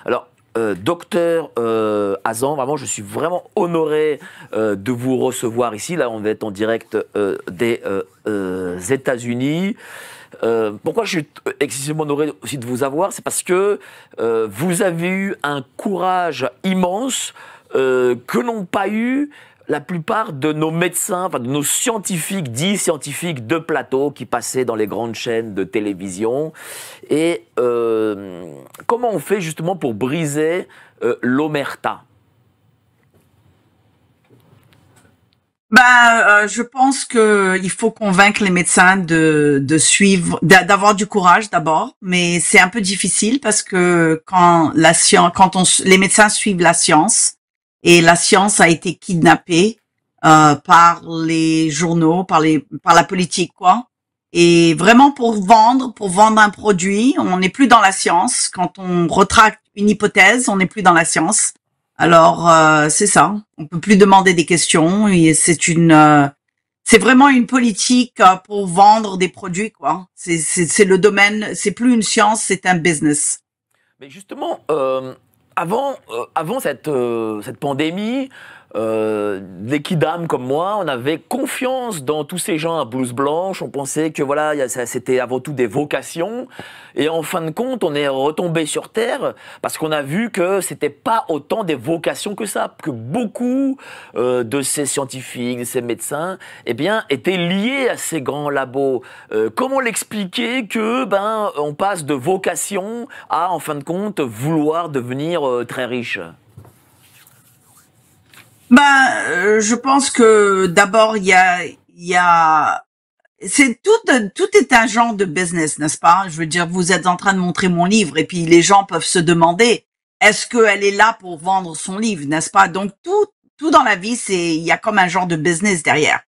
Alors, docteur Hazan, vraiment, je suis vraiment honoré de vous recevoir ici. Là, on va être en direct des États-Unis. Pourquoi je suis excessivement honoré aussi de vous avoir? C'est parce que vous avez eu un courage immense que n'ont pas eu la plupart de nos médecins, enfin de nos scientifiques, dits scientifiques de plateau qui passaient dans les grandes chaînes de télévision. Et comment on fait justement pour briser l'omerta? Je pense que il faut convaincre les médecins de suivre, d'avoir du courage d'abord, mais c'est un peu difficile parce que les médecins suivent la science et la science a été kidnappée par les journaux, par la politique, quoi. Et vraiment pour vendre un produit, on n'est plus dans la science. Quand on retracte une hypothèse, on n'est plus dans la science. Alors c'est ça. On peut plus demander des questions et c'est vraiment une politique pour vendre des produits, quoi. C'est le domaine. C'est plus une science, c'est un business. Mais justement, avant cette pandémie, des kidams comme moi, on avait confiance dans tous ces gens à blouse blanche. On pensait que voilà, c'était avant tout des vocations. Et en fin de compte, on est retombé sur terre parce qu'on a vu que c'était pas autant des vocations que ça, que beaucoup de ces scientifiques, de ces médecins, eh bien, étaient liés à ces grands labos. Comment l'expliquer que on passe de vocation à, en fin de compte, vouloir devenir très riche? Je pense que d'abord tout est un genre de business, n'est-ce pas? Je veux dire, vous êtes en train de montrer mon livre et puis les gens peuvent se demander est-ce qu'elle est là pour vendre son livre, n'est-ce pas? Donc tout dans la vie, il y a comme un genre de business derrière.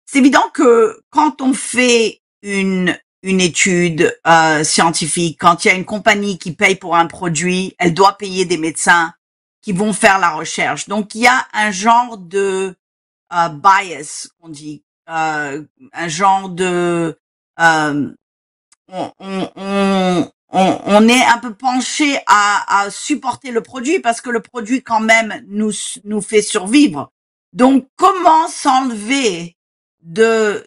C'est évident que quand on fait une étude scientifique, quand il y a une compagnie qui paye pour un produit, elle doit payer des médecins qui vont faire la recherche. Donc il y a un genre de bias, on dit, un genre de on est un peu penché à supporter le produit parce que le produit quand même nous fait survivre. Donc comment s'enlever de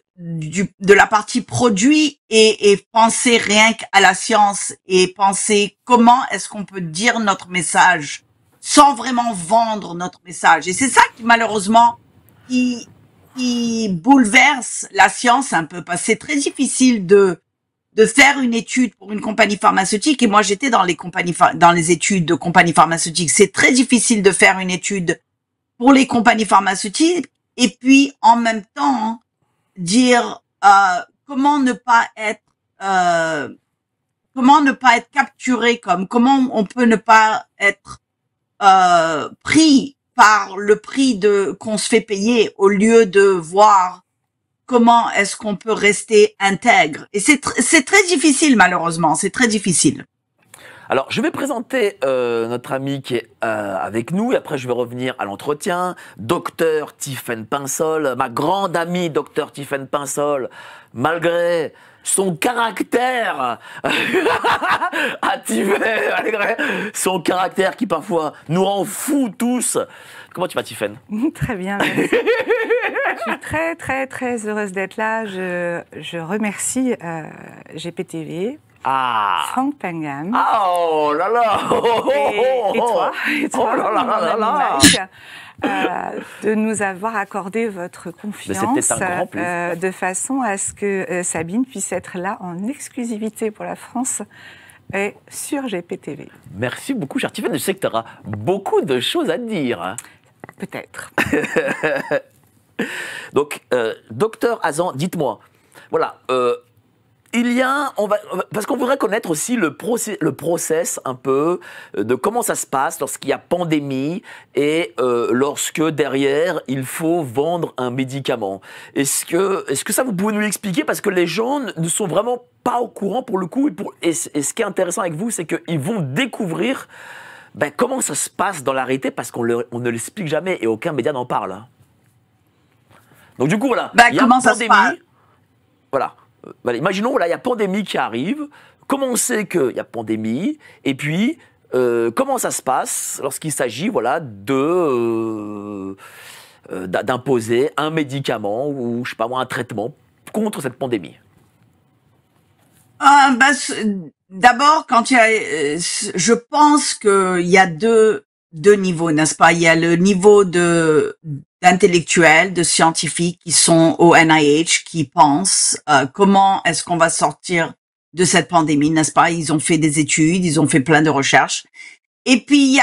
la partie produit et penser rien qu'à la science et penser comment est-ce qu'on peut dire notre message sans vraiment vendre notre message. Et c'est ça qui, malheureusement, qui bouleverse la science un peu, parce que c'est très difficile de faire une étude pour une compagnie pharmaceutique. Et moi, j'étais dans les études de compagnies pharmaceutiques. C'est très difficile de faire une étude pour les compagnies pharmaceutiques. Et puis, en même temps, dire, comment ne pas être capturé comment on peut ne pas être pris par le prix qu'on se fait payer au lieu de voir comment est-ce qu'on peut rester intègre. Et c'est très difficile, malheureusement, c'est très difficile. Alors, je vais présenter notre ami qui est avec nous et après je vais revenir à l'entretien. Docteur Tiffaine Pinsol, ma grande amie Docteur Tiffaine Pinsol, malgré son caractère malgré son caractère qui parfois nous rend fous tous. Comment tu vas, Tiffaine? Très bien, merci. Je suis très, très, très heureuse d'être là. Je remercie GPTV. Franck Pangam. Oh là là. Et toi, oh là là là là. De nous avoir accordé votre confiance de façon à ce que Sabine puisse être là en exclusivité pour la France et sur GPTV. Merci beaucoup, chère Tiffaine. Je sais que tu auras beaucoup de choses à dire. Peut-être. Donc, docteur Hazan, dites-moi, voilà, il y a, parce qu'on voudrait connaître aussi le process un peu de comment ça se passe lorsqu'il y a pandémie et lorsque derrière il faut vendre un médicament. Est-ce que ça vous pouvez nous l'expliquer parce que les gens ne sont vraiment pas au courant pour le coup et ce qui est intéressant avec vous c'est qu'ils vont découvrir comment ça se passe dans la réalité parce qu'on ne l'explique jamais et aucun média n'en parle. Donc du coup voilà, il y a comment pandémie, ça se passe voilà. Imaginons, là, il y a pandémie qui arrive. Comment on sait qu'il y a pandémie? Et puis, comment ça se passe lorsqu'il s'agit d'imposer un médicament ou, je sais pas moi, un traitement contre cette pandémie? D'abord, je pense qu'il y a deux niveaux, n'est-ce pas? Il y a le niveau d'intellectuels, de scientifiques qui sont au NIH, qui pensent comment est-ce qu'on va sortir de cette pandémie, n'est-ce pas? Ils ont fait des études, ils ont fait plein de recherches. Et puis il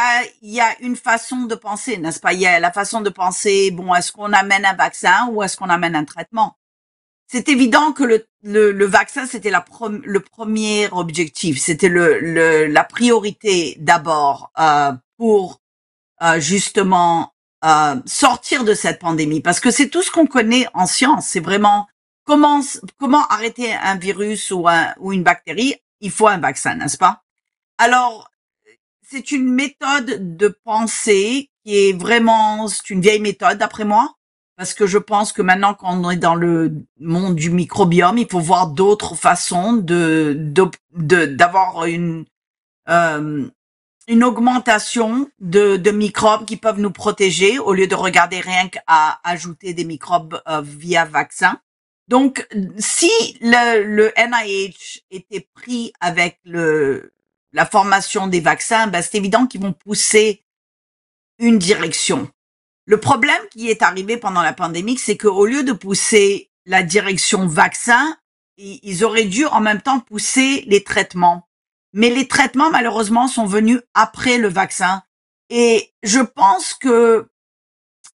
y a une façon de penser, n'est-ce pas? Il y a la façon de penser, bon, est-ce qu'on amène un vaccin ou est-ce qu'on amène un traitement? C'est évident que le vaccin, c'était le premier objectif, c'était la priorité d'abord pour justement sortir de cette pandémie, parce que c'est tout ce qu'on connaît en science. C'est vraiment comment arrêter un virus ou une bactérie. Il faut un vaccin, n'est-ce pas? Alors, c'est une méthode de pensée qui est vraiment, c'est une vieille méthode d'après moi. Parce que je pense que maintenant qu'on est dans le monde du microbiome, il faut voir d'autres façons d'avoir une augmentation de microbes qui peuvent nous protéger au lieu de regarder rien qu'à ajouter des microbes via vaccin. Donc, si le NIH était pris avec la formation des vaccins, ben c'est évident qu'ils vont pousser une direction. Le problème qui est arrivé pendant la pandémie, c'est qu'au lieu de pousser la direction vaccin, ils auraient dû en même temps pousser les traitements. Mais les traitements, malheureusement, sont venus après le vaccin. Et je pense que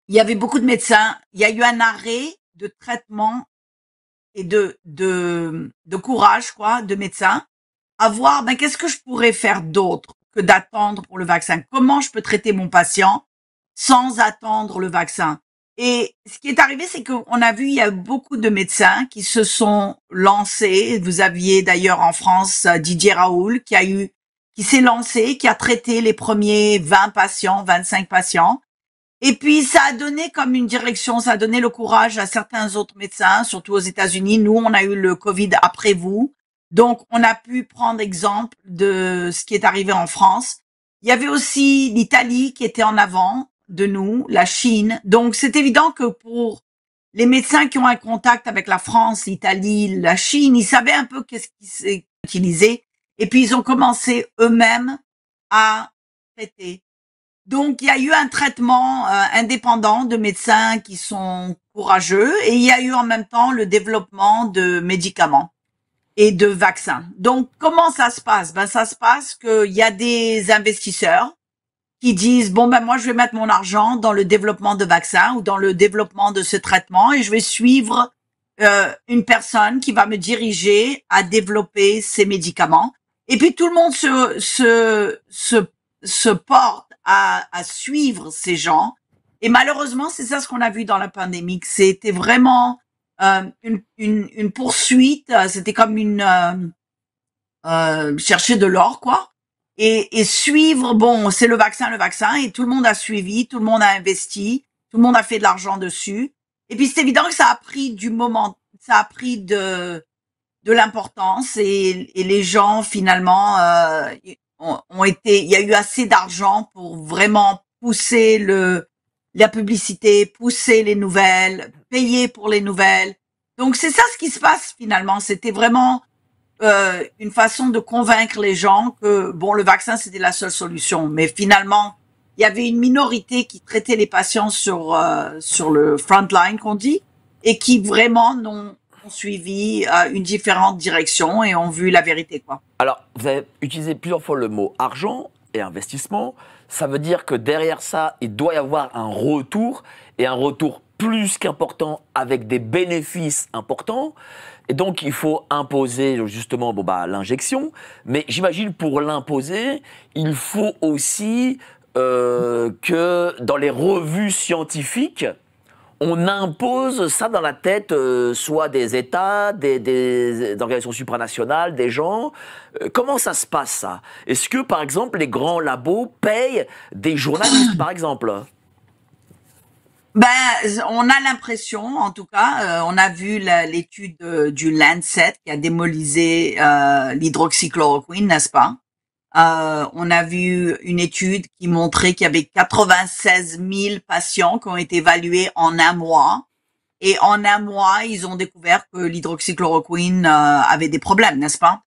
il y avait beaucoup de médecins. Il y a eu un arrêt de traitement et de courage, quoi, de médecins, à voir, ben, qu'est-ce que je pourrais faire d'autre que d'attendre pour le vaccin? Comment je peux traiter mon patient sans attendre le vaccin? Et ce qui est arrivé, c'est qu'on a vu, il y a beaucoup de médecins qui se sont lancés. Vous aviez d'ailleurs en France Didier Raoult qui s'est lancé, qui a traité les premiers 20 patients, 25 patients. Et puis, ça a donné comme une direction, ça a donné le courage à certains autres médecins, surtout aux États-Unis. Nous, on a eu le Covid après vous. Donc, on a pu prendre exemple de ce qui est arrivé en France. Il y avait aussi l'Italie qui était en avant de nous, la Chine. Donc, c'est évident que pour les médecins qui ont un contact avec la France, l'Italie, la Chine, ils savaient un peu qu'est-ce qui s'est utilisé. Et puis, ils ont commencé eux-mêmes à traiter. Donc, il y a eu un traitement indépendant de médecins qui sont courageux et il y a eu en même temps le développement de médicaments et de vaccins. Donc, comment ça se passe? Ben, ça se passe qu'il y a des investisseurs qui disent, bon, ben, moi, je vais mettre mon argent dans le développement de vaccins ou dans le développement de ce traitement et je vais suivre une personne qui va me diriger à développer ces médicaments. Et puis, tout le monde se porte à suivre ces gens. Et malheureusement, c'est ça ce qu'on a vu dans la pandémie. C'était vraiment une poursuite. C'était comme chercher de l'or, quoi. Et suivre, bon, c'est le vaccin, et tout le monde a suivi, tout le monde a investi, tout le monde a fait de l'argent dessus. Et puis c'est évident que ça a pris ça a pris de l'importance et les gens finalement il y a eu assez d'argent pour vraiment pousser la publicité, pousser les nouvelles, payer pour les nouvelles. Donc c'est ça ce qui se passe finalement. C'était vraiment une façon de convaincre les gens que bon, le vaccin c'était la seule solution. Mais finalement, il y avait une minorité qui traitait les patients sur le front line qu'on dit et qui vraiment ont suivi une différente direction et ont vu la vérité, quoi. Alors, vous avez utilisé plusieurs fois le mot argent et investissement. Ça veut dire que derrière ça, il doit y avoir un retour, et un retour plus qu'important avec des bénéfices importants. Et donc, il faut imposer justement l'injection. Mais j'imagine pour l'imposer, il faut aussi que dans les revues scientifiques, on impose ça dans la tête, soit des États, des organisations supranationales, des gens. Comment ça se passe, ça? Est-ce que, par exemple, les grands labos payent des journalistes, par exemple? Ben, on a l'impression, en tout cas, on a vu l'étude du Lancet qui a démolisé l'hydroxychloroquine, n'est-ce pas? On a vu une étude qui montrait qu'il y avait 96 000 patients qui ont été évalués en un mois. Et en un mois, ils ont découvert que l'hydroxychloroquine avait des problèmes, n'est-ce pas?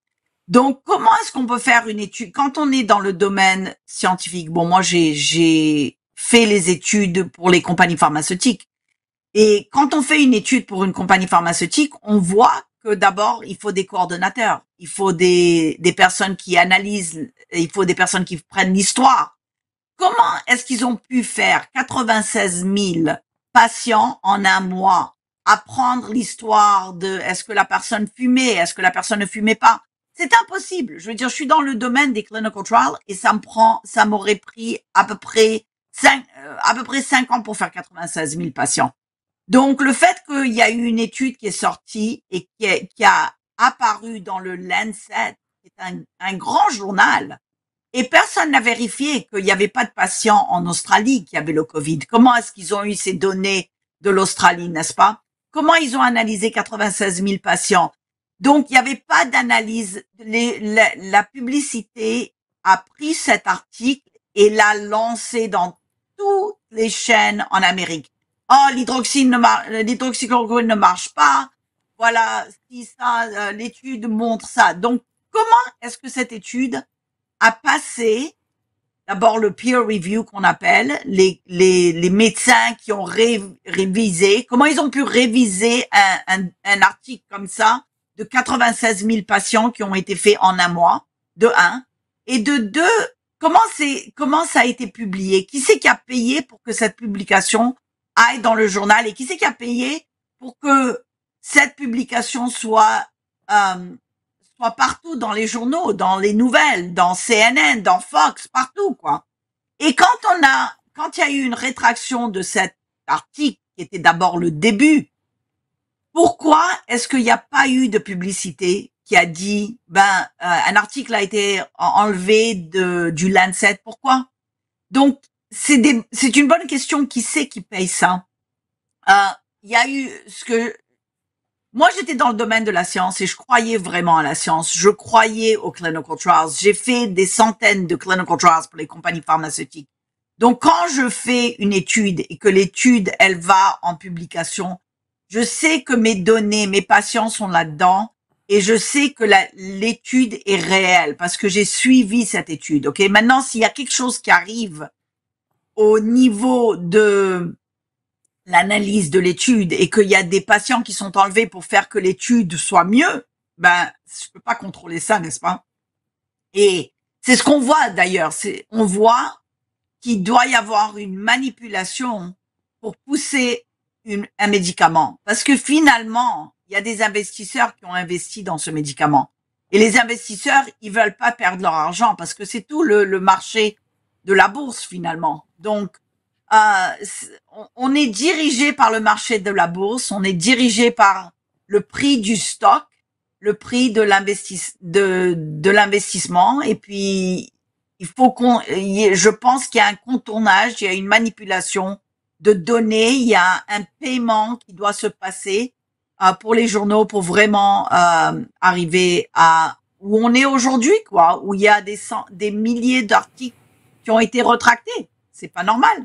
Donc, comment est-ce qu'on peut faire une étude quand on est dans le domaine scientifique? Bon, moi, j'ai fait les études pour les compagnies pharmaceutiques. Et quand on fait une étude pour une compagnie pharmaceutique, on voit que d'abord, il faut des coordonnateurs, il faut des personnes qui analysent, il faut des personnes qui prennent l'histoire. Comment est-ce qu'ils ont pu faire 96 000 patients en un mois, apprendre l'histoire de est-ce que la personne fumait, est-ce que la personne ne fumait pas? C'est impossible. Je veux dire, je suis dans le domaine des clinical trials et ça m'aurait pris à peu près 5 ans pour faire 96 000 patients. Donc, le fait qu'il y a eu une étude qui est sortie et qui a apparu dans le Lancet, qui est un grand journal, et personne n'a vérifié qu'il n'y avait pas de patients en Australie qui avaient le Covid. Comment est-ce qu'ils ont eu ces données de l'Australie, n'est-ce pas? Comment ils ont analysé 96 000 patients? Donc, il n'y avait pas d'analyse. La publicité a pris cet article et l'a lancé dans toutes les chaînes en Amérique. Oh, l'hydroxychloroquine ne marche pas. Voilà, si ça, l'étude montre ça. Donc, comment est-ce que cette étude a passé d'abord le peer review qu'on appelle, les médecins qui ont révisé, comment ils ont pu réviser un article comme ça de 96 000 patients qui ont été faits en un mois, de un, et de deux, comment ça a été publié? Qui c'est qui a payé pour que cette publication aille dans le journal et qui c'est qui a payé pour que cette publication soit partout dans les journaux, dans les nouvelles, dans CNN, dans Fox, partout, quoi. Et quand il y a eu une rétraction de cet article, qui était d'abord le début, pourquoi est-ce qu'il n'y a pas eu de publicité qui a dit, un article a été enlevé du Lancet? Pourquoi? Donc, c'est une bonne question. Qui c'est qui paye ça? Il y a eu moi, j'étais dans le domaine de la science et je croyais vraiment à la science. Je croyais aux clinical trials. J'ai fait des centaines de clinical trials pour les compagnies pharmaceutiques. Donc, quand je fais une étude et que l'étude, elle va en publication, je sais que mes données, mes patients sont là-dedans et je sais que l'étude est réelle parce que j'ai suivi cette étude. Ok. Maintenant, s'il y a quelque chose qui arrive au niveau de l'analyse de l'étude et qu'il y a des patients qui sont enlevés pour faire que l'étude soit mieux, je peux pas contrôler ça, n'est-ce pas? Et c'est ce qu'on voit d'ailleurs. On voit qu'il doit y avoir une manipulation pour pousser un médicament. Parce que finalement, il y a des investisseurs qui ont investi dans ce médicament. Et les investisseurs, ils veulent pas perdre leur argent parce que c'est tout le marché de la bourse finalement. Donc, on est dirigé par le marché de la bourse, on est dirigé par le prix du stock, le prix de l'investissement, et puis il faut je pense qu'il y a un contournage, il y a une manipulation de données, il y a un paiement qui doit se passer pour les journaux pour vraiment arriver à où on est aujourd'hui, quoi, où il y a des milliers d'articles qui ont été retractés. C'est pas normal.